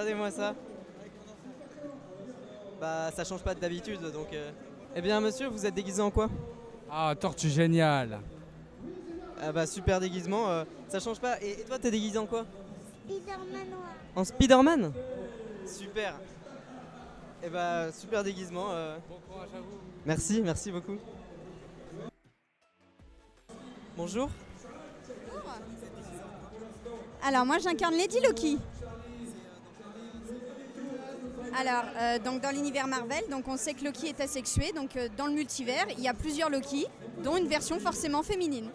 regardez-moi ça. Bah ça change pas d'habitude donc. Eh bien monsieur, vous êtes déguisé en quoi? Ah, tortue géniale. Ah bah super déguisement, ça change pas. Et toi t'es déguisé en quoi? Spider-Man noir. En Spider-Man? Super. Eh bah super déguisement. Bon courage à vous. Merci, merci beaucoup. Bonjour. Alors moi j'incarne Lady Loki. Alors donc dans l'univers Marvel, donc on sait que Loki est asexué, donc dans le multivers il y a plusieurs Loki, dont une version forcément féminine.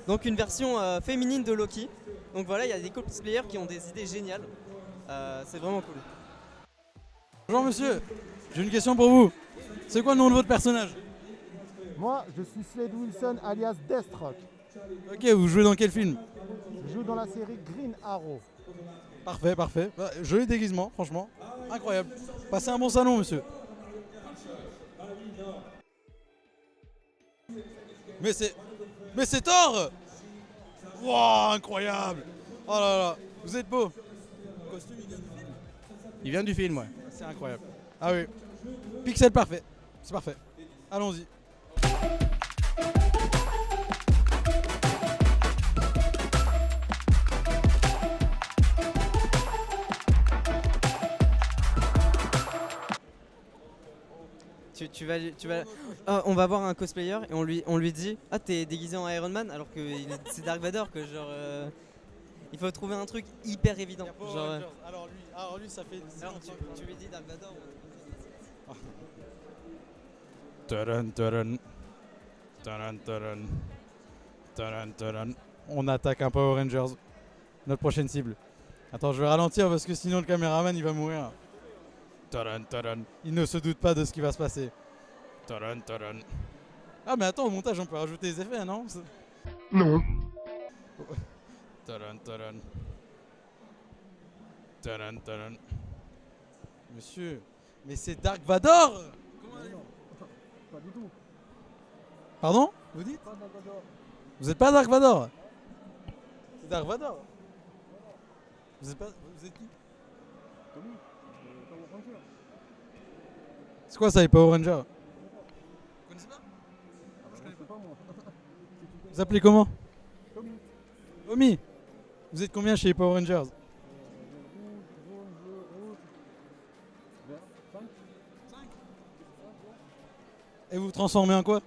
Donc une version féminine de Loki. Donc voilà, il y a des cosplayers qui ont des idées géniales. C'est vraiment cool. Bonjour monsieur, j'ai une question pour vous. C'est quoi le nom de votre personnage? Moi, je suis Slade Wilson alias Deathstroke. Ok, vous jouez dans quel film? Je joue dans la série Green Arrow. Parfait, parfait. Bah, joli déguisement, franchement. Incroyable. Passez un bon salon, monsieur. Mais c'est Thor! Wow, incroyable! Oh là là, vous êtes beau. Le costume, il vient du film? Il vient du film, ouais. C'est incroyable. Ah oui. Pixel parfait. C'est parfait. Allons-y. Tu vas... Ah, on va voir un cosplayer et on lui dit ah t'es déguisé en Iron Man alors que c'est Dark Vador que genre il faut trouver un truc hyper évident. Genre, Alors lui, ça fait. alors, tu lui dis Dark Vador. Taran, taran. Taran, taran. Taran, taran. On attaque un Power Rangers. Notre prochaine cible. Attends, je vais ralentir parce que sinon le caméraman il va mourir. Taran, taran. Il ne se doute pas de ce qui va se passer. Taran, taran. Ah mais attends, au montage on peut rajouter des effets, non? Non. Taran, taran. Taran, taran. Monsieur, mais c'est Dark Vador! Pas du tout. Pardon? Vous dites? Vous êtes pas Dark Vador? C'est Dark Vador? Vous êtes pas. Vous êtes qui? C'est quoi ça, les Power Rangers? Vous connaissez pas? Je connais pas moi. Vous appelez comment? Tommy. Vous êtes combien chez les Power Rangers? Et vous vous transformez en quoi?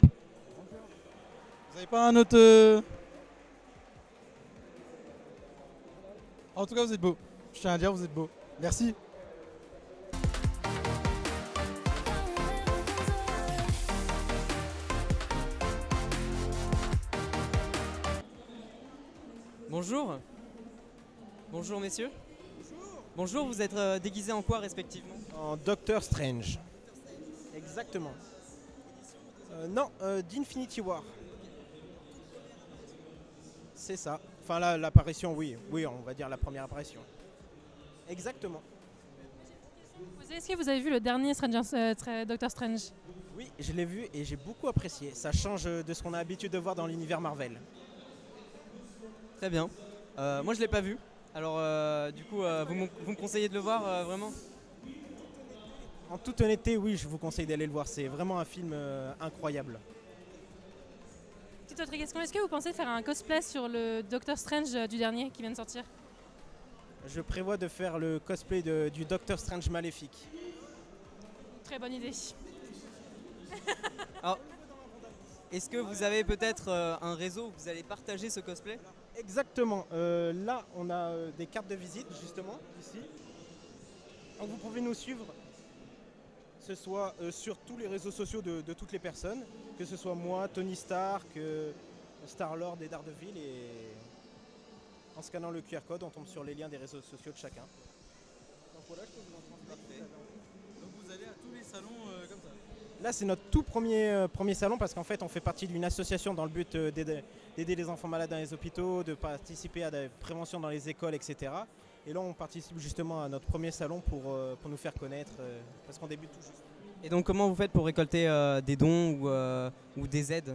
Vous avez pas un autre... En tout cas, vous êtes beau. Je tiens à dire, vous êtes beau. Merci. Bonjour. Bonjour messieurs. Bonjour, vous êtes déguisés en quoi respectivement? En Doctor Strange. Exactement. Non, d'Infinity War. C'est ça. Enfin, l'apparition, oui. Oui, on va dire la première apparition. Exactement. Est-ce que vous avez vu le dernier Doctor Strange? Oui, je l'ai vu et j'ai beaucoup apprécié. Ça change de ce qu'on a l'habitude de voir dans l'univers Marvel. Très bien. Moi je l'ai pas vu. Alors du coup vous me conseillez de le voir vraiment? En toute honnêteté, oui, je vous conseille d'aller le voir. C'est vraiment un film incroyable. Petite autre question, est-ce que vous pensez faire un cosplay sur le Doctor Strange du dernier qui vient de sortir? Je prévois de faire le cosplay du Doctor Strange maléfique. Très bonne idée. Alors, est-ce que vous avez peut-être un réseau où vous allez partager ce cosplay? Exactement. Là, on a des cartes de visite, justement, ici. Donc vous pouvez nous suivre, que ce soit sur tous les réseaux sociaux de toutes les personnes, que ce soit moi, Tony Stark, Star-Lord et Daredevil. Et en scannant le QR code, on tombe sur les liens des réseaux sociaux de chacun. Donc voilà, je peux vous en transmettre. Donc vous allez à tous les salons comme ça? Là, c'est notre tout premier salon parce qu'en fait, on fait partie d'une association dans le but d'aider les enfants malades dans les hôpitaux, de participer à la prévention dans les écoles, etc. Et là, on participe justement à notre premier salon pour nous faire connaître parce qu'on débute tout juste. Et donc comment vous faites pour récolter des dons ou des aides?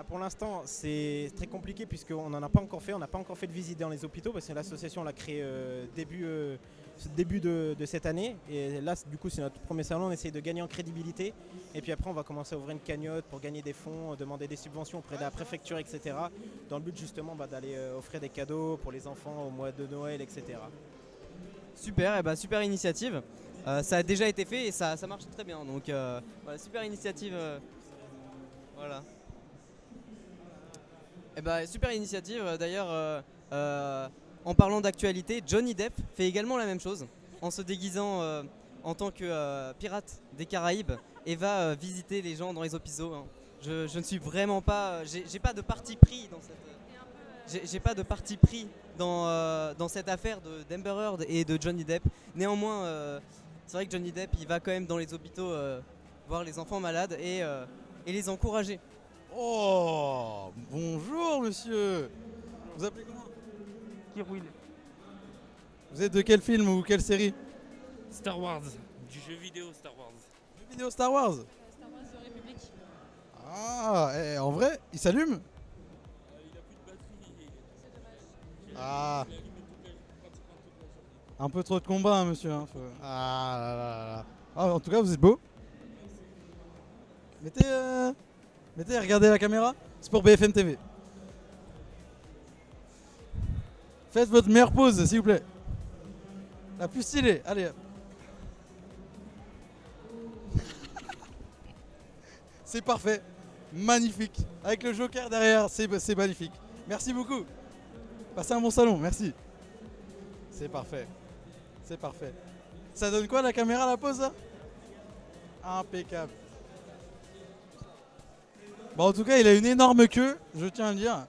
Pour l'instant, c'est très compliqué puisqu'on n'en a pas encore fait. On n'a pas encore fait de visite dans les hôpitaux parce que l'association l'a créée début de cette année. Et là, du coup, c'est notre premier salon. On essaye de gagner en crédibilité. Et puis après, on va commencer à ouvrir une cagnotte pour gagner des fonds, demander des subventions auprès de la préfecture, etc. Dans le but justement d'aller offrir des cadeaux pour les enfants au mois de Noël, etc. Super, et super initiative. Ça a déjà été fait et ça marche très bien. Donc voilà, super initiative. Voilà. Super initiative. D'ailleurs, en parlant d'actualité, Johnny Depp fait également la même chose en se déguisant en tant que pirate des Caraïbes et va visiter les gens dans les hôpitaux. Hein. Je ne suis vraiment pas. J'ai pas de parti pris dans cette. J'ai pas de parti pris dans cette affaire d'Amber Heard et de Johnny Depp. Néanmoins, c'est vrai que Johnny Depp il va quand même dans les hôpitaux voir les enfants malades et les encourager. Oh, bonjour monsieur. Vous appelez comment? Kirwill. Vous êtes de quel film ou quelle série? Star Wars. Du jeu vidéo Star Wars. Jeu vidéo Star Wars. Star Wars de République. Ah, en vrai, il s'allume? Il a plus de batterie. Ah. Un peu trop de combat, hein, monsieur. Hein. Ah là là là. Ah, en tout cas, vous êtes beau. Mettez, regardez la caméra. C'est pour BFM TV. Faites votre meilleure pause, s'il vous plaît. La plus stylée. Allez. C'est parfait. Magnifique. Avec le Joker derrière, c'est magnifique. Merci beaucoup. Passez un bon salon, merci. C'est parfait. C'est parfait. Ça donne quoi la caméra, la pause là? Impeccable. Bon, en tout cas, il a une énorme queue, je tiens à le dire.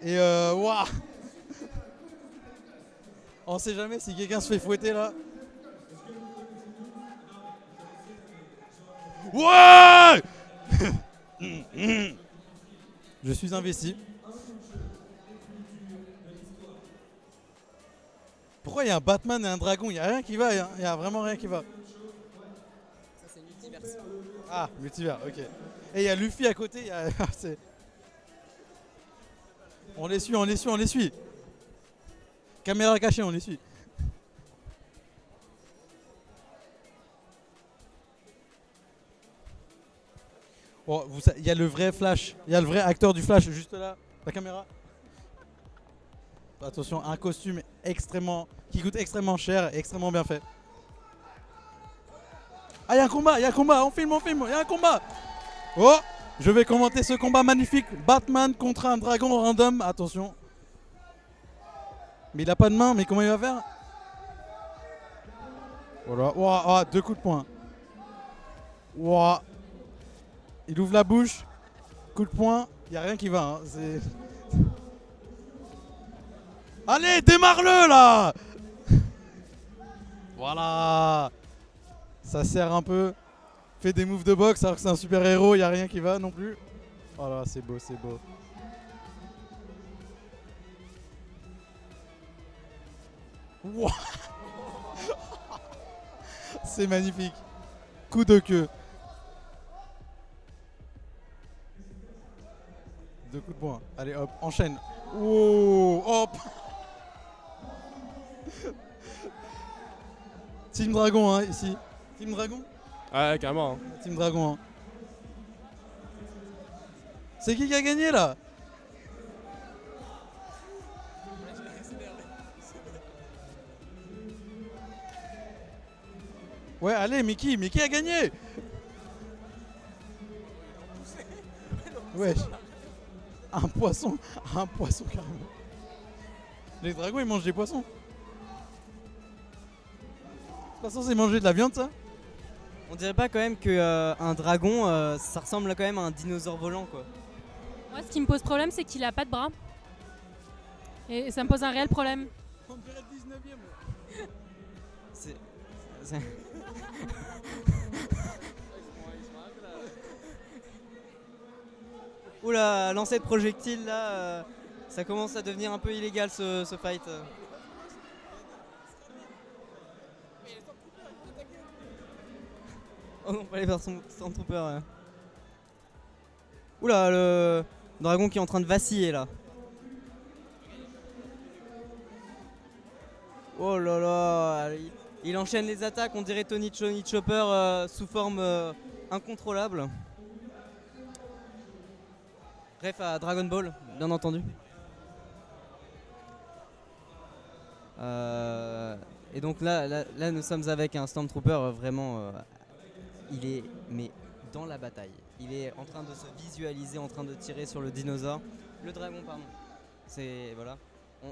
Et waouh. On sait jamais si quelqu'un se fait fouetter là. Ouais. Je suis investi. Pourquoi il y a un Batman et un dragon? Il n'y a rien qui va, il y a vraiment rien qui va. Ça c'est multiverse. Ah, multivers, ok. Et il y a Luffy à côté, on les suit, on les suit, on les suit. Caméra cachée, on les suit. Bon, il y a le vrai Flash, il y a le vrai acteur du Flash juste là, la caméra. Attention, un costume qui coûte extrêmement cher et extrêmement bien fait. Ah, il y a un combat, on filme, il y a un combat. Oh, je vais commenter ce combat magnifique. Batman contre un dragon random, attention. Mais il a pas de main, mais comment il va faire? Voilà, oh, 2 coups de poing. Wow. Il ouvre la bouche, coup de poing, il n'y a rien qui va. Hein. Allez, démarre-le là. Voilà. Ça sert un peu. Fait des moves de boxe alors que c'est un super héros, il n'y a rien qui va non plus. Oh là, c'est beau, c'est beau. Wow. C'est magnifique. Coup de queue. 2 coups de poing. Allez hop, enchaîne. Oh, hop. Team Dragon hein, ici. Team Dragon? Ouais, carrément. Hein. Team Dragon. Hein. C'est qui a gagné là? Ouais, allez, Mickey a gagné. Ouais. Un poisson carrément. Les dragons ils mangent des poissons. C'est pas censé manger de la viande ça? On dirait pas quand même qu'un dragon ça ressemble quand même à un dinosaure volant quoi. Moi ce qui me pose problème c'est qu'il a pas de bras. Et ça me pose un réel problème. On dirait le 19ème. C'est... Oula, lancer de projectiles là, ça commence à devenir un peu illégal ce fight. Oh non, pas les Stormtroopers. Oula, le dragon qui est en train de vaciller là. Oh là là, il enchaîne les attaques, on dirait Tony Chopper sous forme incontrôlable. Bref, à Dragon Ball, bien entendu. Et donc là, nous sommes avec un Stormtrooper vraiment, il est mais dans la bataille. Il est en train de se visualiser, en train de tirer sur le dinosaure, le dragon pardon. C'est voilà,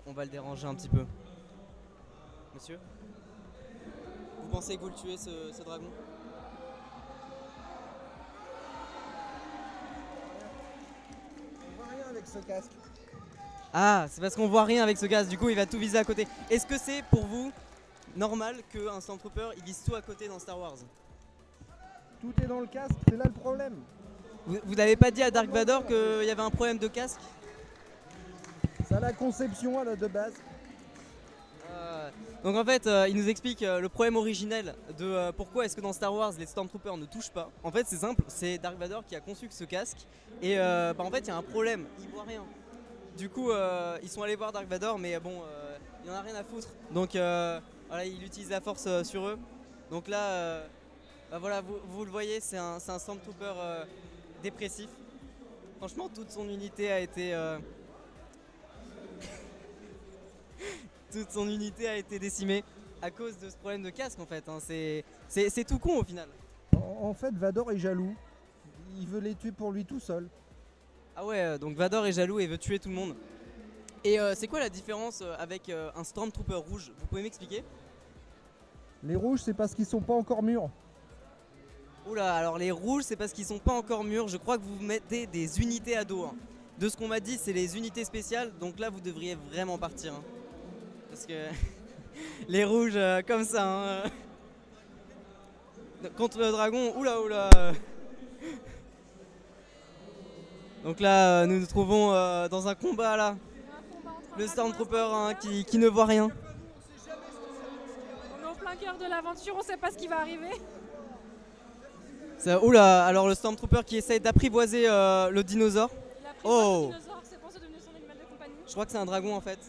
on va le déranger un petit peu. Monsieur, vous pensez que vous le tuez ce dragon? On voit rien avec ce casque. Ah, c'est parce qu'on voit rien avec ce gaz, du coup il va tout viser à côté. Est-ce que c'est pour vous normal qu'un Stormtrooper il vise tout à côté dans Star Wars? Tout est dans le casque, c'est là le problème. Vous n'avez pas dit à Dark Vador qu'il y avait un problème de casque? C'est la conception à la de base. Donc en fait, il nous explique le problème originel de pourquoi est-ce que dans Star Wars les Stormtroopers ne touchent pas. En fait c'est simple, c'est Dark Vador qui a conçu ce casque et en fait il y a un problème, il voit rien. Du coup ils sont allés voir Dark Vador mais bon il en a rien à foutre. Donc voilà, il utilise la force sur eux. Donc là voilà, vous le voyez, c'est un Stormtrooper dépressif. Franchement toute son unité a été toute son unité a été décimée à cause de ce problème de casque en fait. Hein. C'est tout con au final. En fait, Vador est jaloux. Il veut les tuer pour lui tout seul. Ah ouais, donc Vador est jaloux et veut tuer tout le monde. Et c'est quoi la différence avec un Stormtrooper rouge? Vous pouvez m'expliquer? Les rouges, c'est parce qu'ils sont pas encore mûrs. Oula, alors les rouges c'est parce qu'ils sont pas encore mûrs. Je crois que vous mettez des unités à dos. Hein. De ce qu'on m'a dit, c'est les unités spéciales. Donc là, vous devriez vraiment partir. Hein. Parce que les rouges comme ça hein. Contre le dragon, oula. Donc là nous nous trouvons dans un combat là. Le Stormtrooper hein, qui ne voit rien. On est au plein cœur de l'aventure, on sait pas ce qui va arriver. Oula, alors le Stormtrooper qui essaye d'apprivoiser le dinosaure. Il a pris Oh. le dinosaure, c'est pour ça devenu son animal de compagnie. Je crois que c'est un dragon en fait.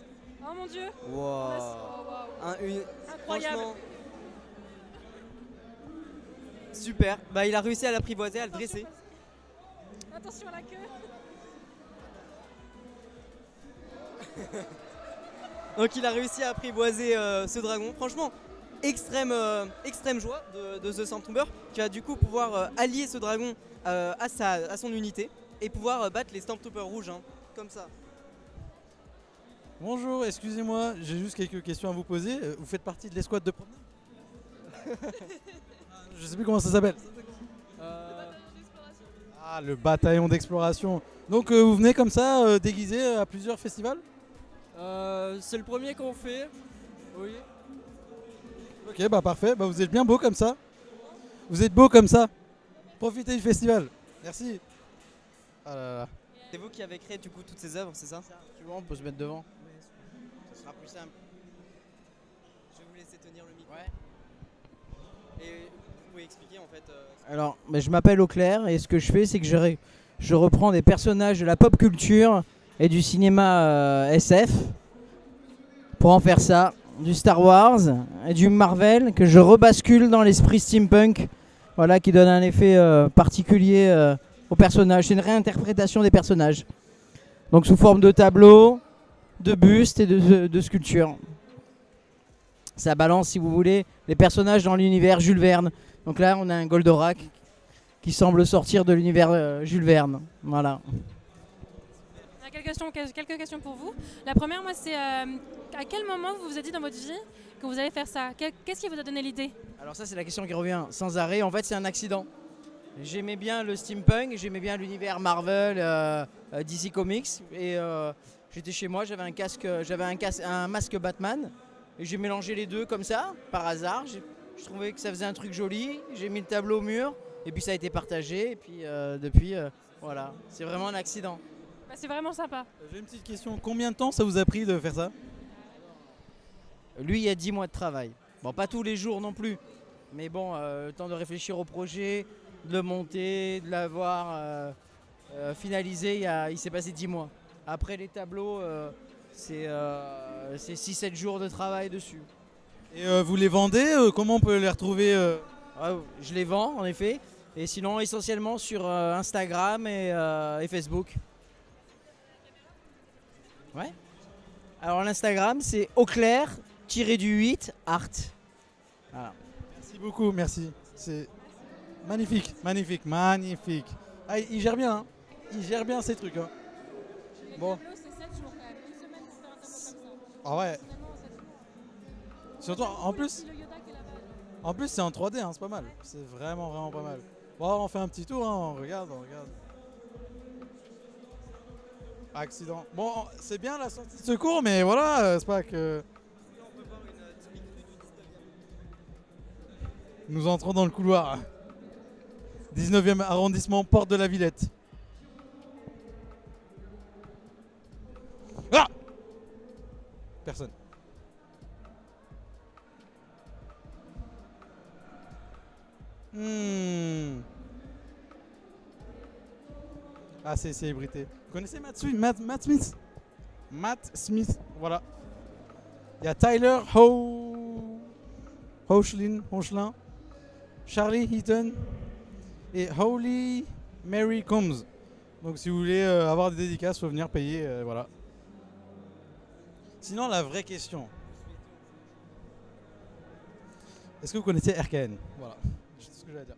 Oh mon dieu. Wow. Oh, wow. Incroyable. Franchement, super. Bah il a réussi à l'apprivoiser, à le dresser. Attention à la queue. Donc il a réussi à apprivoiser ce dragon. Franchement, extrême joie de ce Stormtrooper qui va du coup pouvoir allier ce dragon à son unité et pouvoir battre les Stormtroopers rouges hein, comme ça. Bonjour, excusez-moi, j'ai juste quelques questions à vous poser. Vous faites partie de l'escouade de promenade? Je sais plus comment ça s'appelle. Ah, le bataillon d'exploration. Donc vous venez comme ça, déguisé à plusieurs festivals? C'est le premier qu'on fait. Oui. Ok, bah parfait, bah, vous êtes bien beau comme ça. Vous êtes beau comme ça. Profitez du festival. Merci. Ah là là. C'est vous qui avez créé du coup toutes ces œuvres, c'est ça? Tu vois, on peut se mettre devant. Ce sera plus simple. Je vais vous laisser tenir le micro. Ouais. Et vous pouvez expliquer en fait. Alors, je m'appelle Auclair et ce que je fais, c'est que je reprends des personnages de la pop culture et du cinéma SF pour en faire ça, du Star Wars et du Marvel que je rebascule dans l'esprit steampunk, voilà, qui donne un effet particulier aux personnages. C'est une réinterprétation des personnages, donc sous forme de tableaux, de bustes et de sculptures. Ça balance, si vous voulez, les personnages dans l'univers Jules Verne. Donc là, on a un Goldorak qui semble sortir de l'univers Jules Verne. Voilà. On a quelques questions pour vous. La première, moi, c'est à quel moment vous vous êtes dit dans votre vie que vous allez faire ça? Qu'est-ce qui vous a donné l'idée? Alors ça, c'est la question qui revient sans arrêt. En fait, c'est un accident. J'aimais bien le steampunk, j'aimais bien l'univers Marvel, DC Comics. Et j'étais chez moi, j'avais un masque Batman. Et j'ai mélangé les deux comme ça, par hasard. Je trouvais que ça faisait un truc joli. J'ai mis le tableau au mur. Et puis ça a été partagé. Et puis depuis, voilà. C'est vraiment un accident. Bah, c'est vraiment sympa. J'ai une petite question. Combien de temps ça vous a pris de faire ça? Lui, il y a 10 mois de travail. Bon, pas tous les jours non plus. Mais bon, le temps de réfléchir au projet, de le monter, de l'avoir finalisé il s'est passé 10 mois. Après les tableaux, c'est 6-7 jours de travail dessus. Et vous les vendez comment on peut les retrouver Je les vends en effet, et sinon essentiellement sur Instagram et Facebook. Ouais. Alors l'Instagram c'est auclair-8 art. Voilà. Merci beaucoup, merci. C'est magnifique, magnifique, magnifique. Ah, il gère bien, hein. Il gère bien ces trucs. Hein. Bon. Ah ouais. Surtout en plus c'est en 3D, hein, c'est pas mal. C'est vraiment vraiment pas mal. Bon, on fait un petit tour, hein, on regarde. Accident. Bon, c'est bien la sortie de secours, mais voilà, c'est pas que. Nous entrons dans le couloir. 19e arrondissement, porte de la Villette. Ah! Personne. Ah, c'est célébrité. Vous connaissez Matt Smith? Matt Smith, voilà. Il y a Tyler Hoechlin, Charlie Heaton et Holly Mary Combs. Donc si vous voulez avoir des dédicaces, faut venir payer, voilà. Sinon, la vraie question. Est-ce que vous connaissez RKN? Voilà, c'est ce que j'allais dire.